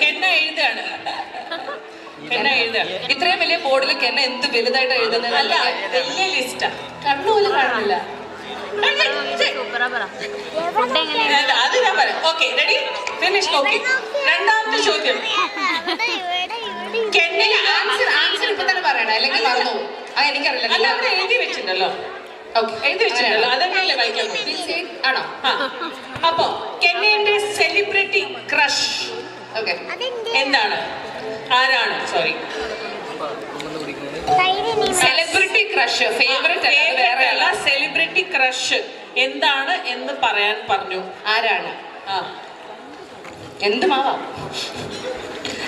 കെന്ന എഴുതാണ്. ഇത്രയും വലിയ ബോർഡിൽ കെന്ന എന്ത് വലുതായിട്ട് എഴുതുന്നത്? അല്ല, വലിയ ലിസ്റ്റാ. കണ്ണുപോലും കാണില്ല. അത് ഞാൻ പറയാം. Okay, ready, finish. ഓക്കെ, രണ്ടാമത്തെ ചോദ്യം. ആൻസർ ഇപ്പൊ തന്നെ പറയണം, അല്ലെങ്കിൽ മറന്നു. എനിക്കറിയില്ല. അല്ല, അവിടെ എഴുതി വെച്ചിട്ടുണ്ടല്ലോ. എഴുതി വെച്ചിട്ടുണ്ടല്ലോ, അതൊക്കെയല്ലേ വായിക്കാൻ ആണോ? അപ്പൊ കെന്നയുടെ സെലിബ്രിറ്റി ക്രഷ് എന്താണ്? ആരാണ്? Sorry, celebrity crush. ഫേവറേറ്റ് അല്ല, സെലിബ്രിറ്റി ക്രഷ് എന്താണ് എന്ന് പറയാൻ പറഞ്ഞു. ആരാണ്? എന്ത് മാവാ?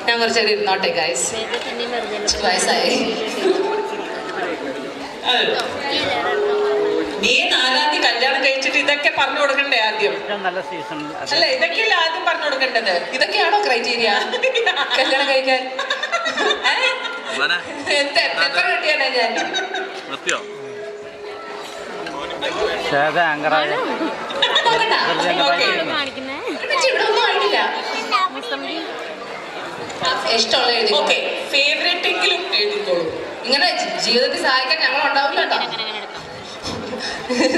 ഞാൻ കുറച്ചേരം ഇരുന്നോട്ടെ ഗൈസ്, വയസ്സായി. നീ 4-ാം തീയതി കല്യാണം കഴിച്ചിട്ട് ഇതൊക്കെ പറഞ്ഞു കൊടുക്കണ്ടേ ആദ്യം? അല്ല, ഇതൊക്കെയല്ല ആദ്യം പറഞ്ഞു കൊടുക്കേണ്ടത്. ഇതൊക്കെയാണോ ക്രൈറ്റീരിയ കല്യാണം കഴിക്കാൻ? എത്ര കിട്ടിയാനാ ഞാൻ? ഇവിടെ ഒന്നും ആയിട്ടില്ല. ഇഷ്ടമുള്ള എഴുതി. ഓക്കെ, ഫേവറേറ്റ് എങ്കിലും എഴുതിക്കോളൂ. ഇങ്ങനെ ജീവിതത്തിൽ സഹായിക്കാൻ ഞങ്ങൾ ഉണ്ടാവില്ല കേട്ടോ.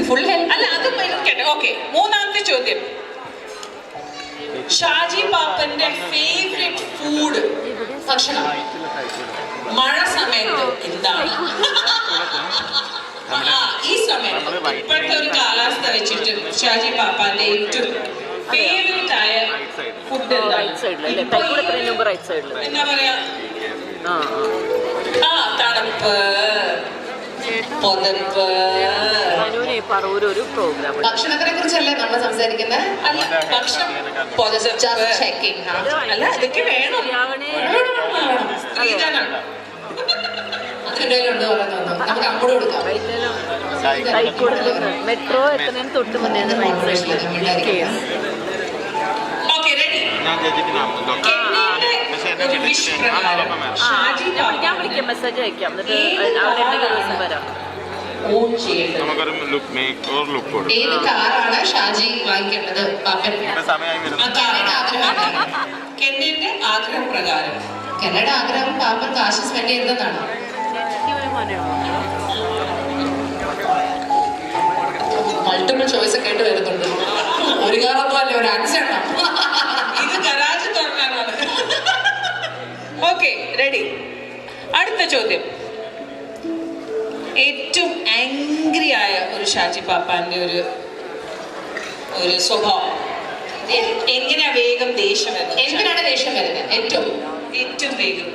ഫുൾ ഹെൽപ്പ് അല്ല, അത് കേട്ടെ. ഓക്കെ, മൂന്നാമത്തെ ചോദ്യം. ഷാജി പാപ്പന്റെ ഫേവറേറ്റ് ഫുഡ്, ഭക്ഷണം മഴ സമയത്ത് എന്താണ്? ഈ സമയത്ത് ഇപ്പോഴത്തെ ഒരു കാലാവസ്ഥ വെച്ചിട്ട് ഷാജി പാപ്പാന്റെ ഏറ്റവും ഫേവറേറ്റ് ആയ ഫുഡ് എന്താ പറയാ? തണുപ്പ്, പൊതപ്പ്. ഭക്ഷണത്തിനെ കുറിച്ചല്ലേ നമ്മൾ സംസാരിക്കുന്നത്? അല്ല, ഇതൊക്കെ വേണം. നമുക്ക് അങ്ങോട്ട് കൊടുക്കാം. മെട്രോ എത്തുന്നതിന് തൊട്ട് മുന്നേ ഞാൻ വിളിക്കാം, മെസ്സേജ് അയക്കാം. ഏത് കാറാണ് ഷാജി വാങ്ങിക്കേണ്ടത്? കെന്നയുടെ ആഗ്രഹം പ്രകാരം. കെന്നയുടെ ആഗ്രഹം പാപ്പൻ കാശ് സ്പെൻഡ് ചെയ്തതാണ്. മൾട്ടിപ്പിൾ ചോയ്സ് ഒക്കെ ആയിട്ട് വരുന്നുണ്ട്. ഒരു കാറൊന്നും അല്ല, ഒരു ആക്സിഡന്റ്. ഇത് ഗരാജ് തുടങ്ങാനാണ്. Okay, ready. അടുത്ത ചോദ്യം. ഏറ്റവും ആംഗ്രി ആയ ഒരു ഷാജി പാപ്പാന്റെ ഒരു സ്വഭാവം എങ്ങനെയാ? വേഗം ദേഷ്യം വരുന്നത്. എന്തിനാണ് ദേഷ്യം വരുന്നത്? ഏറ്റവും വേഗം